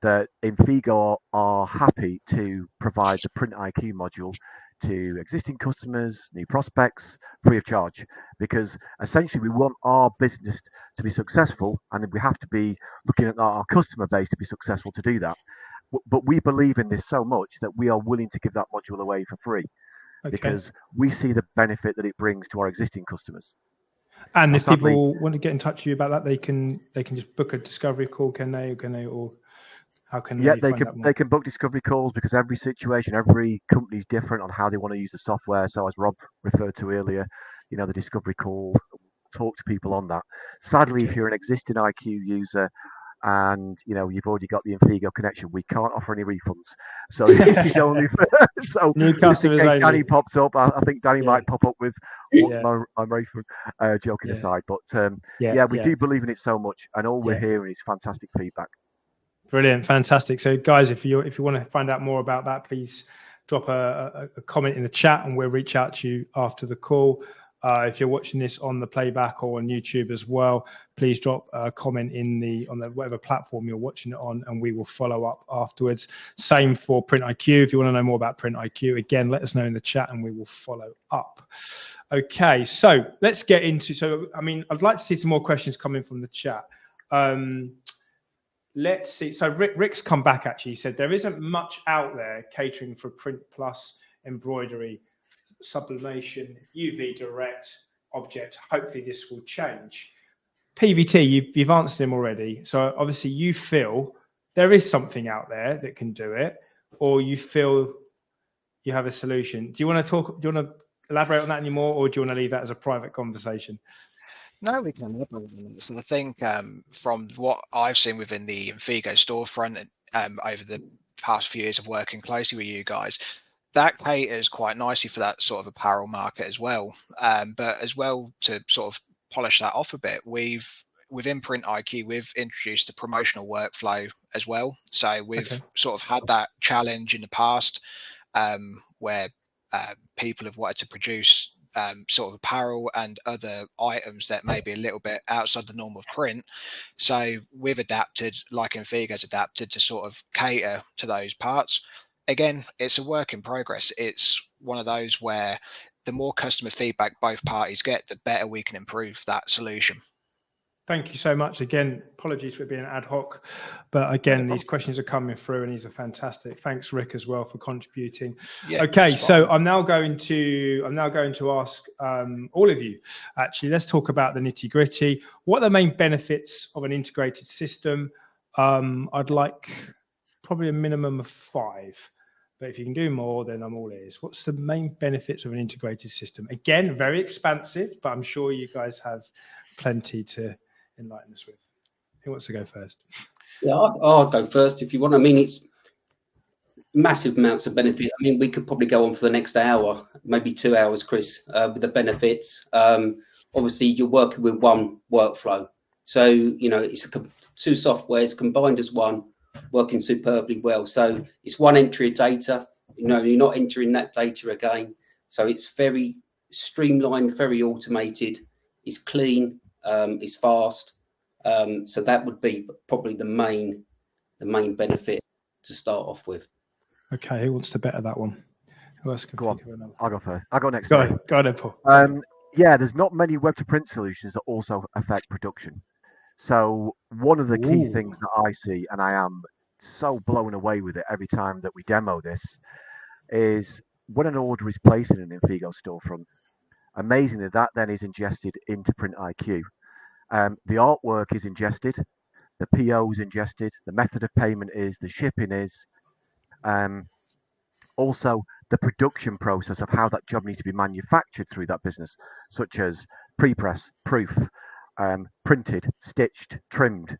that Infigo are happy to provide the printIQ module to existing customers, new prospects, free of charge, because essentially we want our business to be successful, and we have to be looking at our customer base to be successful to do that. But we believe in this so much that we are willing to give that module away for free, because we see the benefit that it brings to our existing customers.
And if people want to get in touch with you about that, they can just book a discovery call, can they, or how can they?
Yeah, they can book discovery calls, because every situation, every company is different on how they want to use the software. So as Rob referred to earlier, the discovery call, talk to people on that. Sadly, if you're an existing IQ user and you've already got the Infigo connection, we can't offer any refunds. So this is only for
new customers.
In case Danny popped up, I think Danny might pop up with my refund. Joking aside, but we do believe in it so much, and all we're hearing is fantastic feedback.
Brilliant, fantastic. So guys, if you want to find out more about that, please drop a comment in the chat, and we'll reach out to you after the call. If you're watching this on the playback or on YouTube as well, please drop a comment on the whatever platform you're watching it on, and we will follow up afterwards. Same for printIQ. If you want to know more about printIQ, again, let us know in the chat and we will follow up. Okay, so let's get into. I'd like to see some more questions coming from the chat. Let's see. So Rick's come back actually. He said there isn't much out there catering for print plus embroidery, sublimation, UV direct object. Hopefully this will change. PVT, you've answered him already. So obviously you feel there is something out there that can do it, or you feel you have a solution. Do you want to elaborate on that anymore, or do you want to leave that as a private conversation?
No, we can elaborate on this. And I think from what I've seen within the Infigo storefront over the past few years of working closely with you guys, that caters quite nicely for that sort of apparel market as well. But as well, to sort of polish that off a bit, within printIQ, we've introduced a promotional workflow as well. So we've sort of had that challenge in the past where people have wanted to produce sort of apparel and other items that may be a little bit outside the norm of print. So we've adapted, like Infigo's adapted, to sort of cater to those parts. Again, it's a work in progress. It's one of those where the more customer feedback both parties get, the better we can improve that solution.
Thank you so much. Again, apologies for being ad hoc, but again, these questions are coming through and these are fantastic. Thanks, Rick, as well for contributing. Yeah, okay, so I'm now going to ask all of you, actually, let's talk about the nitty gritty. What are the main benefits of an integrated system? I'd like probably a minimum of 5. But if you can do more, then I'm all ears. What's the main benefits of an integrated system? Again, very expansive, but I'm sure you guys have plenty to enlighten us with. Who wants to go first?
Yeah, I'll go first if you want. I mean, it's massive amounts of benefit. I mean, we could probably go on for the next hour, maybe 2 hours, Chris, with the benefits. Obviously, you're working with one workflow. So, it's 2 softwares combined as one. working superbly well. So it's one entry of data. You know, you're not entering that data again. So it's very streamlined, very automated. It's clean. It's fast. So that would be probably the main benefit to start off with.
Okay, who wants to better that one? Who else can
Go on.
think of another?
I'll go first. I'll go next.
Go
sorry.
on, go on, then, Paul.
Yeah, there's not many web to print solutions that also affect production. So one of the key
Ooh.
things that I see, and I am so blown away with it every time that we demo this, is when an order is placed in an Infigo storefront, amazingly that then is ingested into printIQ. The artwork is ingested, the PO is ingested, the method of payment is, the shipping is, also the production process of how that job needs to be manufactured through that business, such as pre-press, proof, printed, stitched, trimmed.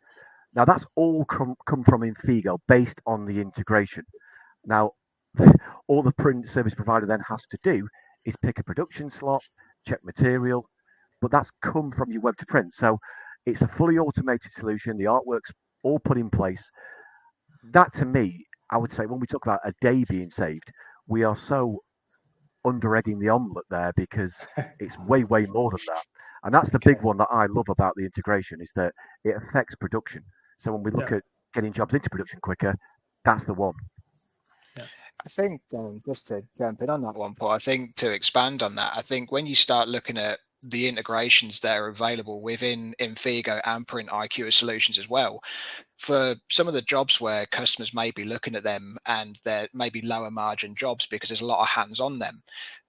Now that's all come from Infigo based on the integration. Now, all the print service provider then has to do is pick a production slot, check material, but that's come from your web to print. So it's a fully automated solution. The artwork's all put in place. That to me, I would say when we talk about a day being saved, we are so under egging the omelette there because it's way, way more than that. And that's the big one that I love about the integration is that it affects production. So when we look at getting jobs into production quicker, that's the one.
I think just to jump in on that one, Paul, I think to expand on that, I think when you start looking at the integrations that are available within Infigo and printIQ as solutions as well, for some of the jobs where customers may be looking at them and they're maybe lower margin jobs because there's a lot of hands on them,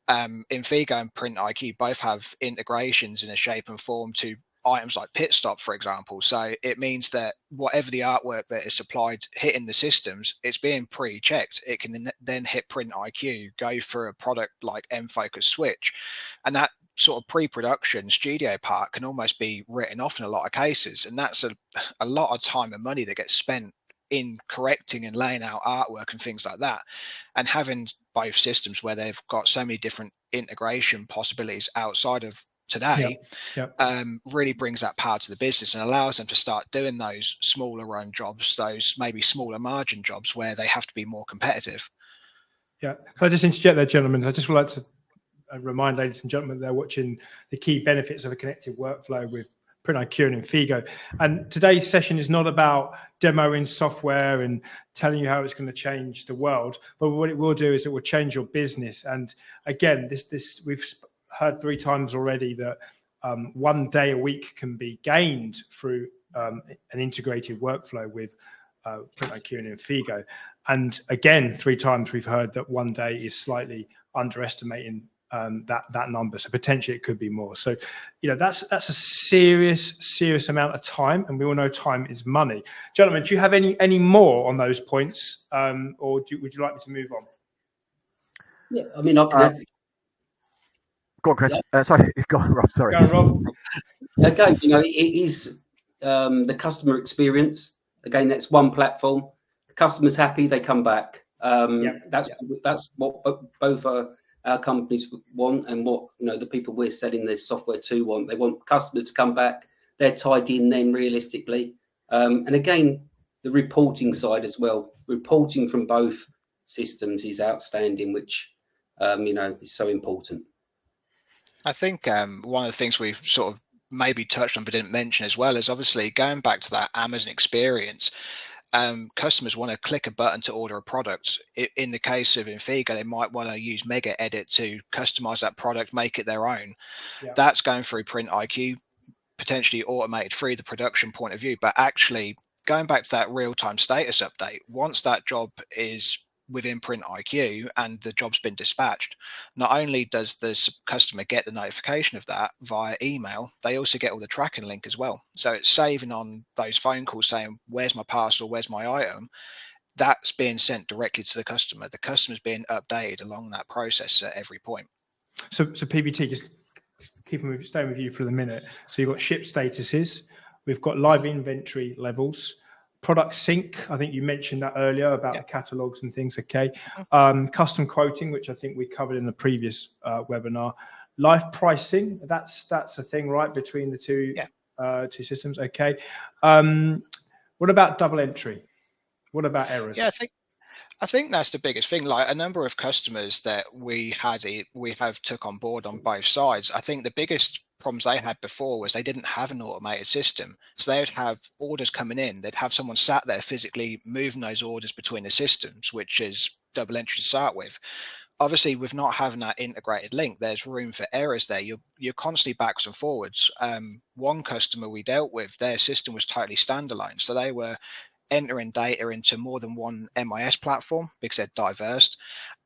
Infigo and printIQ both have integrations in a shape and form to items like pit stop, for example. So it means that whatever the artwork that is supplied hitting the systems, it's being pre-checked. It can then hit printIQ, go for a product like M-Focus Switch, and that sort of pre-production studio part can almost be written off in a lot of cases. And that's a lot of time and money that gets spent in correcting and laying out artwork and things like that. And having both systems where they've got so many different integration possibilities outside of today really brings that power to the business and allows them to start doing those smaller run jobs, those maybe smaller margin jobs where they have to be more competitive.
Yeah, can I just interject there, gentlemen? I just would like to remind ladies and gentlemen they're watching the key benefits of a connected workflow with printIQ and Infigo. And today's session is not about demoing software and telling you how it's going to change the world, but what it will do is it will change your business. And again, this we've heard 3 times already that 1 day a week can be gained through an integrated workflow with printIQ and Infigo. And again, 3 times we've heard that 1 day is slightly underestimating that number. So potentially it could be more. So, you know, that's a serious amount of time, and we all know time is money. Gentlemen, do you have any more on those points, or would you like me to move on?
Yeah, I mean, I can.
Go on, Chris. Sorry, go on, Rob. Sorry.
Go on, Rob.
Again, you know, it is the customer experience. Again, that's one platform. The customer's happy, they come back. That's what both our companies want, and what, you know, the people we're selling this software to want. They want customers to come back. They're tied in then realistically. And again, the reporting side as well. Reporting from both systems is outstanding, which you know, is so important.
I think one of the things we've sort of maybe touched on but didn't mention as well is obviously going back to that Amazon experience. Customers want to click a button to order a product. In the case of Infigo, they might want to use Mega Edit to customize that product, make it their own. That's going through printIQ, potentially automated through the production point of view, but actually going back to that real-time status update, once that job is within printIQ and the job's been dispatched, not only does the customer get the notification of that via email, they also get all the tracking link as well. So it's saving on those phone calls saying, where's my parcel, where's my item? That's being sent directly to the customer. The customer's being updated along that process at every point.
So PVT, just staying with you for the minute. So you've got ship statuses, we've got live inventory levels, product sync, I think you mentioned that earlier about the catalogs and things. Custom quoting, which I think we covered in the previous webinar. Live pricing, that's a thing, right, between the two systems. What about double entry? What about errors?
Yeah, I think that's the biggest thing. Like a number of customers that we have took on board on both sides. I think the biggest problems they had before was they didn't have an automated system. So they would have orders coming in. They'd have someone sat there physically moving those orders between the systems, which is double entry to start with. Obviously, with not having that integrated link, there's room for errors there. You're constantly backwards and forwards. One customer we dealt with, their system was totally standalone, so they were entering data into more than one MIS platform because they're diverse.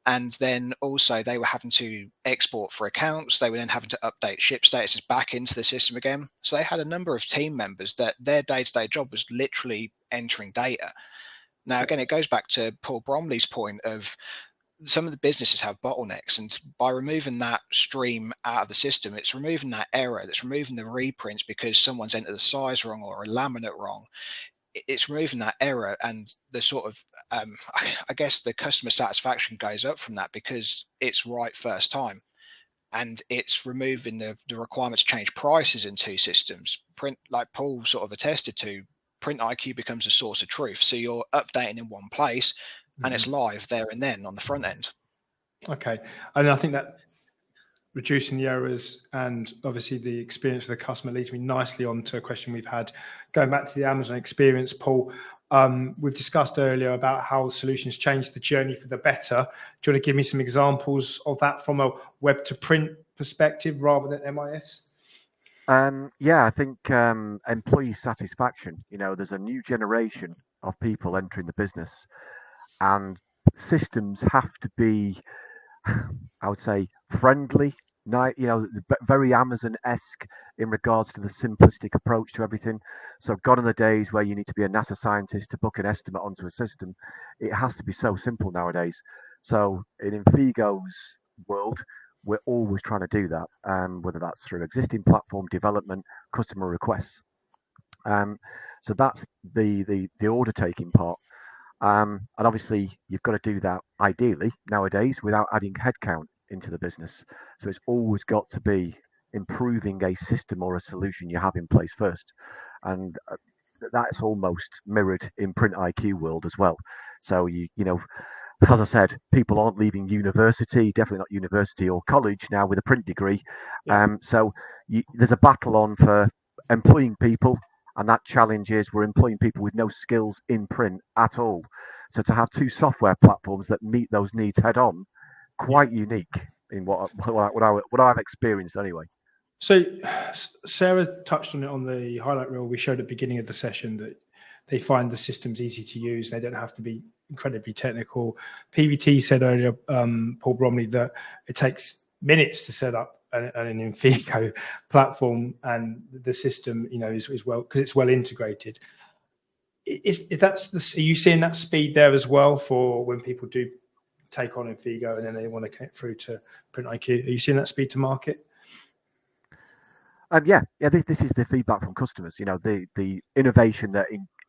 And then also they were having to export for accounts. They were then having to update ship statuses back into the system again. So they had a number of team members that their day-to-day job was literally entering data. Now, again, it goes back to Paul Bromley's point of some of the businesses have bottlenecks, and by removing that stream out of the system, it's removing that error, that's removing the reprints because someone's entered the size wrong or a laminate wrong. It's removing that error, and the sort of I guess the customer satisfaction goes up from that because it's right first time, and it's removing the requirement to change prices in two systems. Print, like Paul sort of attested to, printIQ becomes a source of truth, so you're updating in one place and it's live there and then on the front end.
Okay, and I think that reducing the errors and obviously the experience of the customer leads me nicely on to a question we've had going back to the Amazon experience. Paul, we've discussed earlier about how solutions change the journey for the better. Do you want to give me some examples of that from a web to print perspective rather than MIS?
Yeah, I think employee satisfaction, there's a new generation of people entering the business, and systems have to be, I would say, friendly, very Amazon-esque in regards to the simplistic approach to everything. So gone are the days where you need to be a NASA scientist to book an estimate onto a system. It has to be so simple nowadays. So in Infigo's world, we're always trying to do that, whether that's through existing platform development, customer requests. So that's the order taking part. And obviously, you've got to do that ideally nowadays without adding headcount into the business. So it's always got to be improving a system or a solution you have in place first. And that's almost mirrored in printIQ world as well. So as I said, people aren't leaving university, definitely not university or college now with a print degree.
Yeah.
So there's a battle on for employing people, and that challenge is we're employing people with no skills in print at all. So to have two software platforms that meet those needs head on, quite unique in what I've experienced anyway.
So Sarah touched on it on the highlight reel we showed at the beginning of the session, that they find the systems easy to use. They don't have to be incredibly technical. PVT said earlier, Paul Bromley, that it takes minutes to set up an Infigo platform, and the system, is well, because it's well integrated. Are you seeing that speed there as well for when people do take on Infigo and then they want to connect through to printIQ? Are you seeing that speed to market?
Yeah. This is the feedback from customers. The innovation that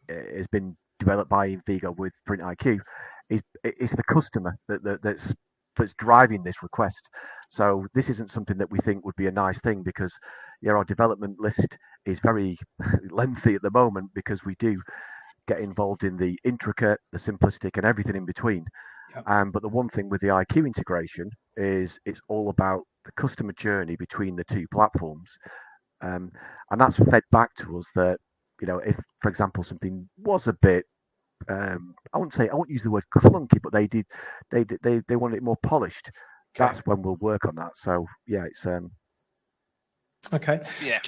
has been developed by Infigo with printIQ is the customer that's driving this request. So this isn't something that we think would be a nice thing, because our development list is very lengthy at the moment, because we do get involved in the intricate, the simplistic, and everything in between. Yep. But the one thing with the IQ integration is it's all about the customer journey between the two platforms. And that's fed back to us that, if, for example, something was a bit, I won't use the word clunky, but they wanted it more polished. Okay. That's when we'll work on that. So yeah, it's
okay.
Yeah.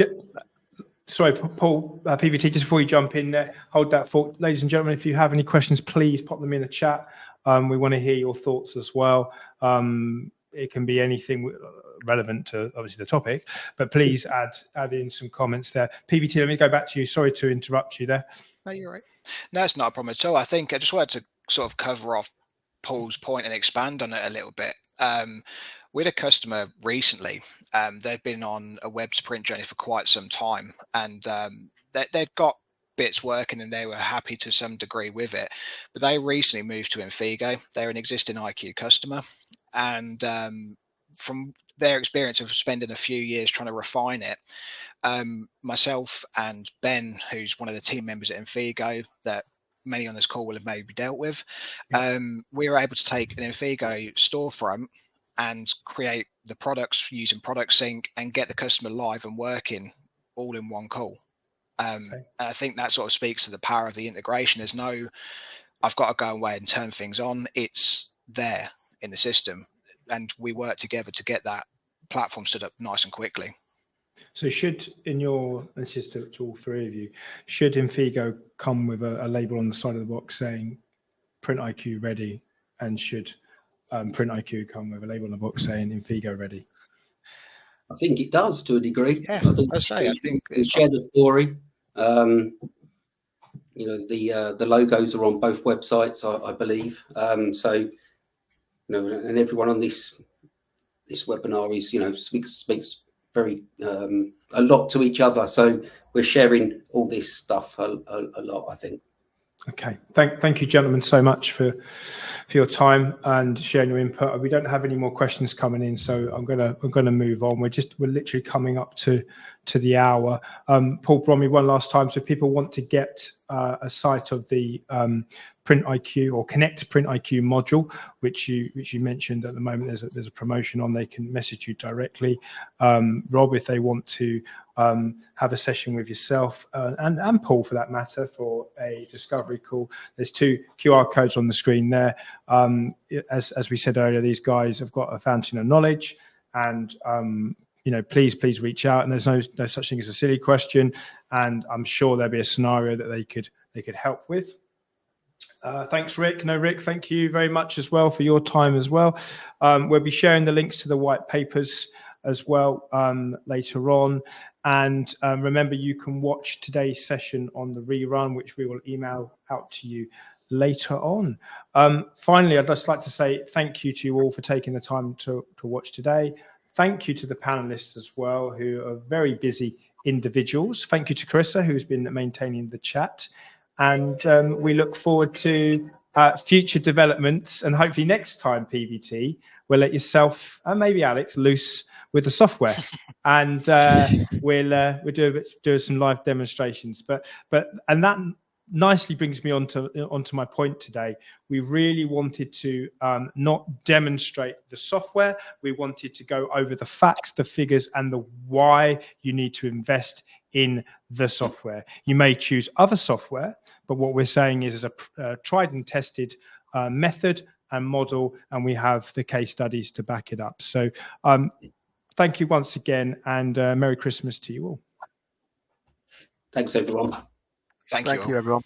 Sorry, Paul, PVT, just before you jump in there, hold that thought. Ladies and gentlemen, if you have any questions, please pop them in the chat. We want to hear your thoughts as well. It can be anything relevant to obviously the topic, but please add in some comments there. PVT, let me go back to you. Sorry to interrupt you there.
No, you're right. No, it's not a problem at all. I think I just wanted to sort of cover off Paul's point and expand on it a little bit. We had a customer recently. They've been on a web to print journey for quite some time, and they'd got bits working and they were happy to some degree with it. But they recently moved to Infigo. They're an existing IQ customer, and from their experience of spending a few years trying to refine it, myself and Ben, who's one of the team members at Infigo, that many on this call will have maybe dealt with. We were able to take an Infigo storefront and create the products using Product Sync and get the customer live and working all in one call. I think that sort of speaks to the power of the integration. There's no, I've got to go away and turn things on. It's there in the system, and we work together to get that platform stood up nice and quickly.
So should, in your, this is to all three of you, should Infigo come with a label on the side of the box saying printIQ ready, and should printIQ come with a label on the box saying Infigo ready?
I think it does to a degree.
Yeah,
I think it's share the story. You know, the logos are on both websites, I believe. So, you know, and everyone on this webinar is, you know, speaks very a lot to each other. So we're sharing all this stuff a lot, I think.
Okay, thank you, gentlemen, so much for your time and sharing your input. We don't have any more questions coming in, so I'm gonna move on. We're literally coming up to the hour. Paul Bromley, one last time. So if people want to get a sight of the printIQ or Connect printIQ module, which you mentioned at the moment, there's a promotion on. They can message you directly. Rob, if they want to have a session with yourself and Paul for that matter for a discovery call, there's 2 QR codes on the screen there. As we said earlier, these guys have got a fountain of knowledge, and you know, please reach out. And there's no such thing as a silly question, and I'm sure there'll be a scenario that they could help with. Thanks, Rick. No, Rick, thank you very much as well for your time as well. We'll be sharing the links to the white papers as well later on. And remember, you can watch today's session on the rerun, which we will email out to you later on. Finally, I'd just like to say thank you to you all for taking the time to watch today. Thank you to the panelists as well, who are very busy individuals. Thank you to Carissa, who's been maintaining the chat. And we look forward to future developments, and hopefully next time, PVT, we'll let yourself and maybe Alex loose with the software, and we'll do some live demonstrations. But that nicely brings me onto my point today. We really wanted to not demonstrate the software. We wanted to go over the facts, the figures, and the why you need to invest in the software. You may choose other software, but what we're saying is a tried and tested method and model, and we have the case studies to back it up. So thank you once again, and Merry Christmas to you all.
Thanks, everyone.
Thank you
everyone.